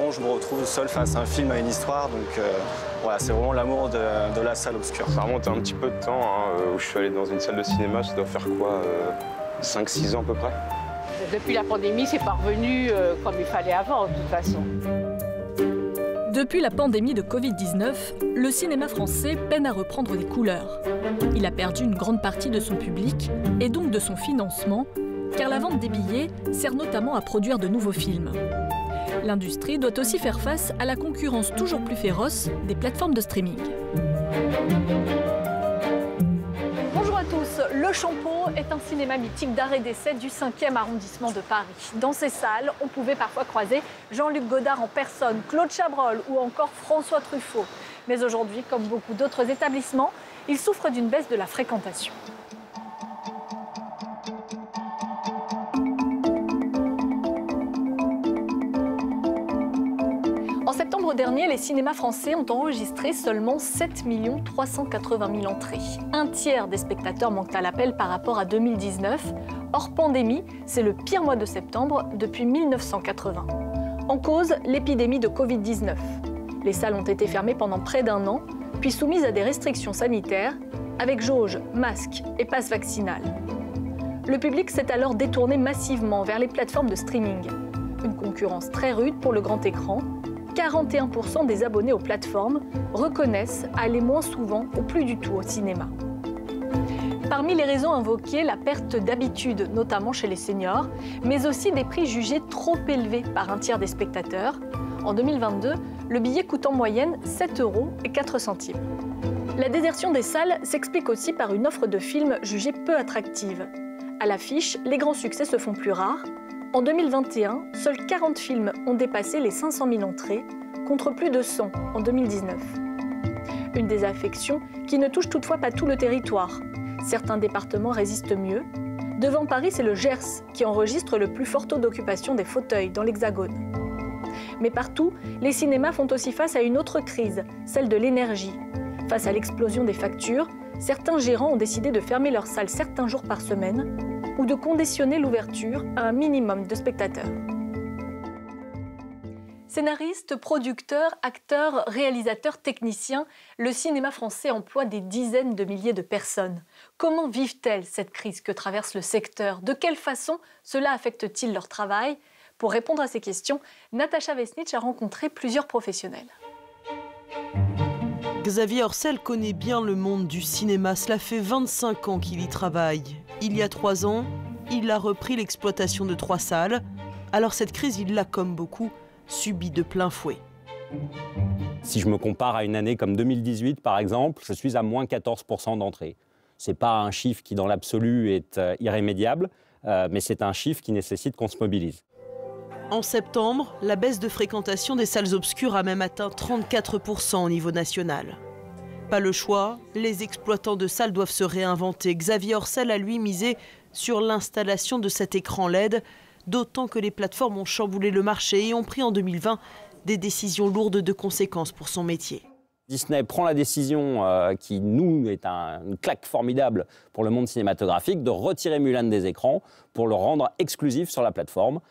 où je me retrouve seul face à un film, à une histoire. Donc voilà, c'est vraiment l'amour de la salle obscure. Ça remonte un petit peu de temps où je suis allé dans une salle de cinéma. Ça doit faire quoi, 5-6 ans à peu près. Depuis la pandémie, c'est pas revenu comme il fallait avant, de toute façon. Depuis la pandémie de Covid-19, le cinéma français peine à reprendre des couleurs. Il a perdu une grande partie de son public et donc de son financement, car la vente des billets sert notamment à produire de nouveaux films. L'industrie doit aussi faire face à la concurrence toujours plus féroce des plateformes de streaming. Bonjour à tous, Le Champeau est un cinéma mythique d'art et d'essai du 5e arrondissement de Paris. Dans ces salles, on pouvait parfois croiser Jean-Luc Godard en personne, Claude Chabrol ou encore François Truffaut. Mais aujourd'hui, comme beaucoup d'autres établissements, il souffre d'une baisse de la fréquentation. En septembre dernier, les cinémas français ont enregistré seulement 7 380 000 entrées. Un tiers des spectateurs manquent à l'appel par rapport à 2019. Hors pandémie, c'est le pire mois de septembre depuis 1980. En cause, l'épidémie de Covid-19. Les salles ont été fermées pendant près d'un an, puis soumises à des restrictions sanitaires, avec jauge, masque et passe vaccinal. Le public s'est alors détourné massivement vers les plateformes de streaming. Une concurrence très rude pour le grand écran. 41% des abonnés aux plateformes reconnaissent aller moins souvent ou plus du tout au cinéma. Parmi les raisons invoquées, la perte d'habitude, notamment chez les seniors, mais aussi des prix jugés trop élevés par un tiers des spectateurs. En 2022, le billet coûte en moyenne 7,04 €. La désertion des salles s'explique aussi par une offre de films jugée peu attractive. À l'affiche, les grands succès se font plus rares. En 2021, seuls 40 films ont dépassé les 500 000 entrées, contre plus de 100 en 2019. Une désaffection qui ne touche toutefois pas tout le territoire. Certains départements résistent mieux. Devant Paris, c'est le Gers qui enregistre le plus fort taux d'occupation des fauteuils dans l'Hexagone. Mais partout, les cinémas font aussi face à une autre crise, celle de l'énergie. Face à l'explosion des factures, certains gérants ont décidé de fermer leurs salles certains jours par semaine ou de conditionner l'ouverture à un minimum de spectateurs. Scénaristes, producteurs, acteurs, réalisateurs, techniciens, le cinéma français emploie des dizaines de milliers de personnes. Comment vivent-elles cette crise que traverse le secteur? De quelle façon cela affecte-t-il leur travail? Pour répondre à ces questions, Natacha Vesnitch a rencontré plusieurs professionnels. Xavier Orcel connaît bien le monde du cinéma. Cela fait 25 ans qu'il y travaille. Il y a 3 ans, il a repris l'exploitation de 3 salles. Alors cette crise, il l'a, comme beaucoup, subie de plein fouet. Si je me compare à une année comme 2018, par exemple, je suis à moins 14% d'entrée. Ce n'est pas un chiffre qui, dans l'absolu, est irrémédiable, mais c'est un chiffre qui nécessite qu'on se mobilise. En septembre, la baisse de fréquentation des salles obscures a même atteint 34% au niveau national. Pas le choix, les exploitants de salles doivent se réinventer. Xavier Orcel a lui misé sur l'installation de cet écran LED, d'autant que les plateformes ont chamboulé le marché et ont pris en 2020 des décisions lourdes de conséquences pour son métier. Disney prend la décision, qui nous est une claque formidable pour le monde cinématographique, de retirer Mulan des écrans pour le rendre exclusif sur la plateforme.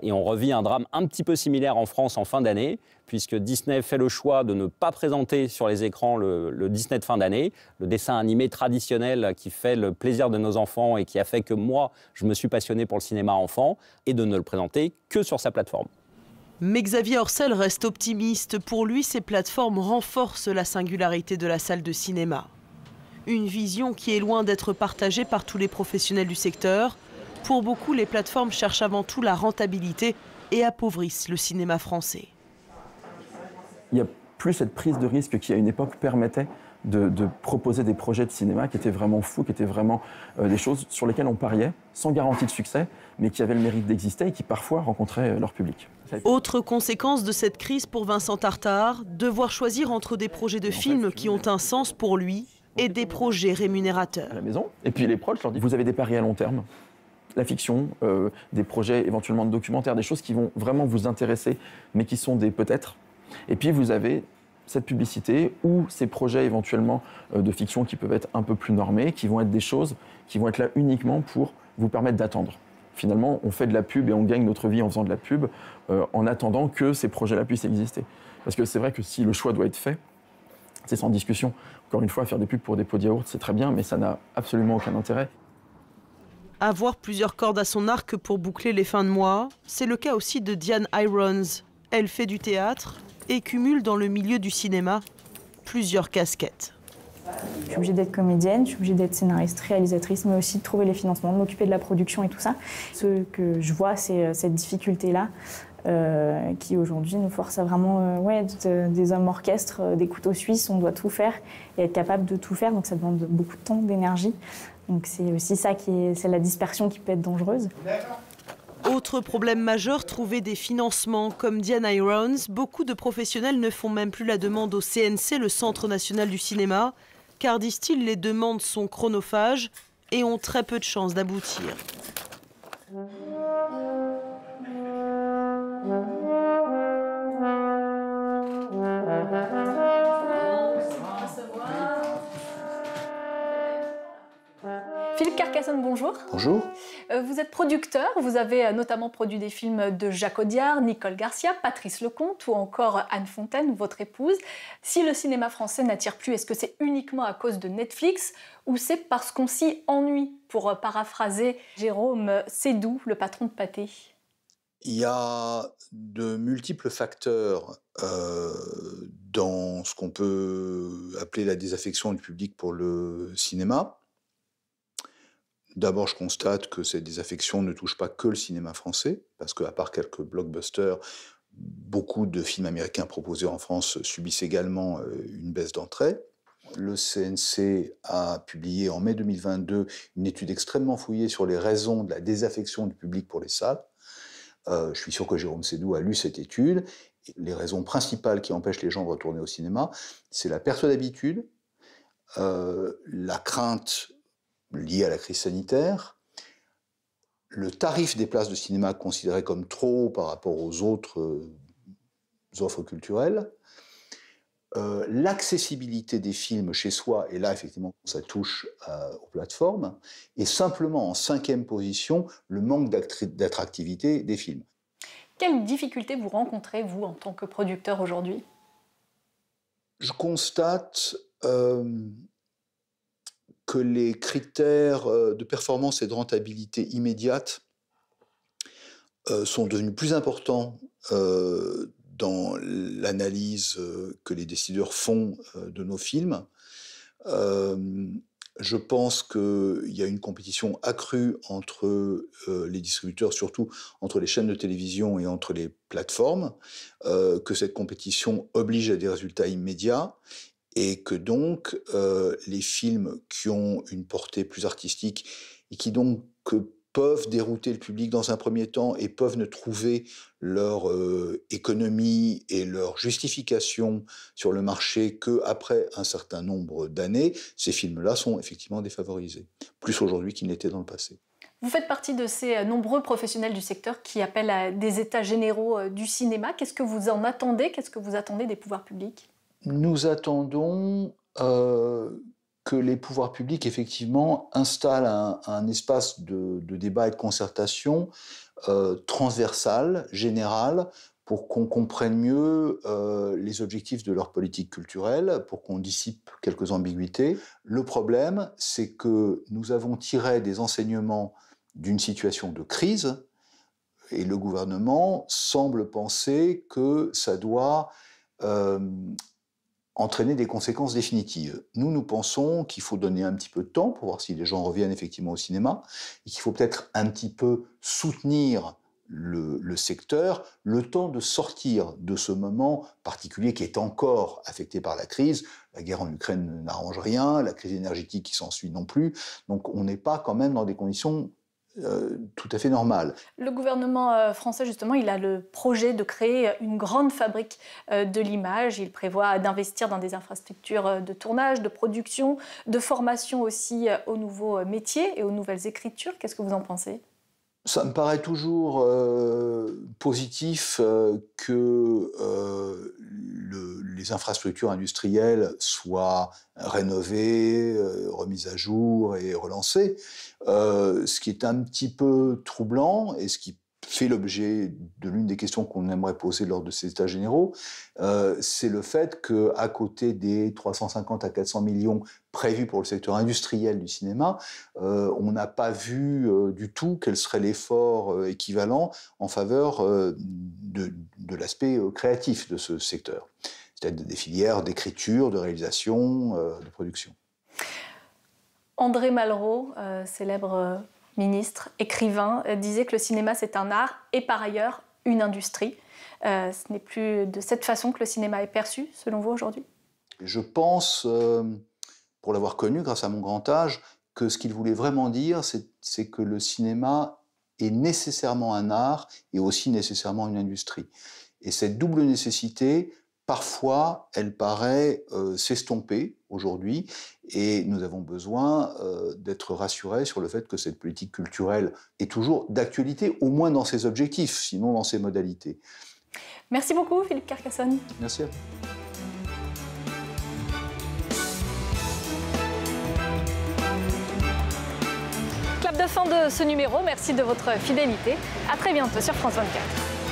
Et on revit un drame un petit peu similaire en France en fin d'année, puisque Disney fait le choix de ne pas présenter sur les écrans le Disney de fin d'année, le dessin animé traditionnel qui fait le plaisir de nos enfants et qui a fait que moi, je me suis passionné pour le cinéma enfant, et de ne le présenter que sur sa plateforme. Mais Xavier Orcel reste optimiste. Pour lui, ces plateformes renforcent la singularité de la salle de cinéma. Une vision qui est loin d'être partagée par tous les professionnels du secteur. Pour beaucoup, les plateformes cherchent avant tout la rentabilité et appauvrissent le cinéma français. Il n'y a plus cette prise de risque qui, à une époque, permettait de proposer des projets de cinéma qui étaient vraiment fous, qui étaient vraiment des choses sur lesquelles on pariait, sans garantie de succès, mais qui avaient le mérite d'exister et qui parfois rencontraient leur public. Autre conséquence de cette crise pour Vincent Tartare, devoir choisir entre des projets de films qui ont un sens pour lui et des projets rémunérateurs. À la maison. Et puis les proches, je leur dis, vous avez des paris à long terme, la fiction, des projets éventuellement de documentaires, des choses qui vont vraiment vous intéresser, mais qui sont des peut-être. Et puis vous avez cette publicité ou ces projets éventuellement de fiction qui peuvent être un peu plus normés, qui vont être des choses qui vont être là uniquement pour vous permettre d'attendre. finalement, on fait de la pub et on gagne notre vie en faisant de la pub en attendant que ces projets-là puissent exister. Parce que c'est vrai que si le choix doit être fait, c'est sans discussion. Encore une fois, faire des pubs pour des pots de yaourt, c'est très bien, mais ça n'a absolument aucun intérêt. Avoir plusieurs cordes à son arc pour boucler les fins de mois, c'est le cas aussi de Diane Irons. Elle fait du théâtre et cumule dans le milieu du cinéma plusieurs casquettes. Je suis obligée d'être comédienne, je suis obligée d'être scénariste, réalisatrice, mais aussi de trouver les financements, de m'occuper de la production et tout ça. Ce que je vois, c'est cette difficulté-là qui aujourd'hui nous force à vraiment être des hommes orchestres, des couteaux suisses, on doit tout faire et être capable de tout faire, donc ça demande beaucoup de temps, d'énergie. Donc c'est aussi ça c'est la dispersion qui peut être dangereuse. Autre problème majeur, trouver des financements. Comme Diane Irons, beaucoup de professionnels ne font même plus la demande au CNC, le Centre national du cinéma, car, disent-ils, les demandes sont chronophages et ont très peu de chances d'aboutir. Philippe Carcassonne, bonjour. Bonjour. Vous êtes producteur, vous avez notamment produit des films de Jacques Audiard, Nicole Garcia, Patrice Lecomte ou encore Anne Fontaine, votre épouse. Si le cinéma français n'attire plus, est-ce que c'est uniquement à cause de Netflix ou c'est parce qu'on s'y ennuie, pour paraphraser Jérôme Sédou, le patron de Pathé? Il y a de multiples facteurs dans ce qu'on peut appeler la désaffection du public pour le cinéma. D'abord, je constate que cette désaffection ne touche pas que le cinéma français, parce qu'à part quelques blockbusters, beaucoup de films américains proposés en France subissent également une baisse d'entrée. Le CNC a publié en mai 2022 une étude extrêmement fouillée sur les raisons de la désaffection du public pour les salles. Je suis sûr que Jérôme Sédou a lu cette étude. Les raisons principales qui empêchent les gens de retourner au cinéma, c'est la perte d'habitude, la crainte lié à la crise sanitaire, le tarif des places de cinéma considéré comme trop haut par rapport aux autres offres culturelles, l'accessibilité des films chez soi, et là effectivement ça touche aux plateformes, et simplement en 5e position, le manque d'attractivité des films. Quelles difficultés vous rencontrez, vous, en tant que producteur aujourd'hui? Je constate que les critères de performance et de rentabilité immédiate sont devenus plus importants dans l'analyse que les décideurs font de nos films. Je pense qu'il y a une compétition accrue entre les distributeurs, surtout entre les chaînes de télévision et entre les plateformes, que cette compétition oblige à des résultats immédiats, et que donc les films qui ont une portée plus artistique et qui donc peuvent dérouter le public dans un premier temps et peuvent ne trouver leur économie et leur justification sur le marché qu'après un certain nombre d'années, ces films-là sont effectivement défavorisés, plus aujourd'hui qu'ils n'étaient dans le passé. Vous faites partie de ces nombreux professionnels du secteur qui appellent à des états généraux du cinéma. Qu'est-ce que vous en attendez? Qu'est-ce que vous attendez des pouvoirs publics? Nous attendons que les pouvoirs publics, effectivement, installent un espace de débat et de concertation transversal, général, pour qu'on comprenne mieux les objectifs de leur politique culturelle, pour qu'on dissipe quelques ambiguïtés. Le problème, c'est que nous avons tiré des enseignements d'une situation de crise, et le gouvernement semble penser que ça doit entraîner des conséquences définitives. Nous pensons qu'il faut donner un petit peu de temps pour voir si les gens reviennent effectivement au cinéma, et qu'il faut peut-être un petit peu soutenir le secteur, le temps de sortir de ce moment particulier qui est encore affecté par la crise. La guerre en Ukraine n'arrange rien, la crise énergétique qui s'ensuit non plus, donc on n'est pas quand même dans des conditions tout à fait normales. Le gouvernement français, justement, il a le projet de créer une grande fabrique de l'image. Il prévoit d'investir dans des infrastructures de tournage, de production, de formation aussi aux nouveaux métiers et aux nouvelles écritures. Qu'est-ce que vous en pensez ? Ça me paraît toujours positif que les les infrastructures industrielles soient rénovées, remises à jour et relancées. Ce qui est un petit peu troublant et ce qui fait l'objet de l'une des questions qu'on aimerait poser lors de ces états généraux, c'est le fait qu'à côté des 350 à 400 millions prévus pour le secteur industriel du cinéma, on n'a pas vu du tout quel serait l'effort équivalent en faveur de l'aspect créatif de ce secteur, c'est-à-dire des filières d'écriture, de réalisation, de production. André Malraux, célèbre ministre, écrivain, disait que le cinéma c'est un art et par ailleurs une industrie. Ce n'est plus de cette façon que le cinéma est perçu, selon vous, aujourd'hui? Je pense, pour l'avoir connu grâce à mon grand âge, que ce qu'il voulait vraiment dire, c'est que le cinéma est nécessairement un art et aussi nécessairement une industrie. Et cette double nécessité, parfois, elle paraît s'estomper aujourd'hui, et nous avons besoin d'être rassurés sur le fait que cette politique culturelle est toujours d'actualité, au moins dans ses objectifs, sinon dans ses modalités. Merci beaucoup, Philippe Carcassonne. Merci à vous. Clap de fin de ce numéro, merci de votre fidélité. À très bientôt sur France 24.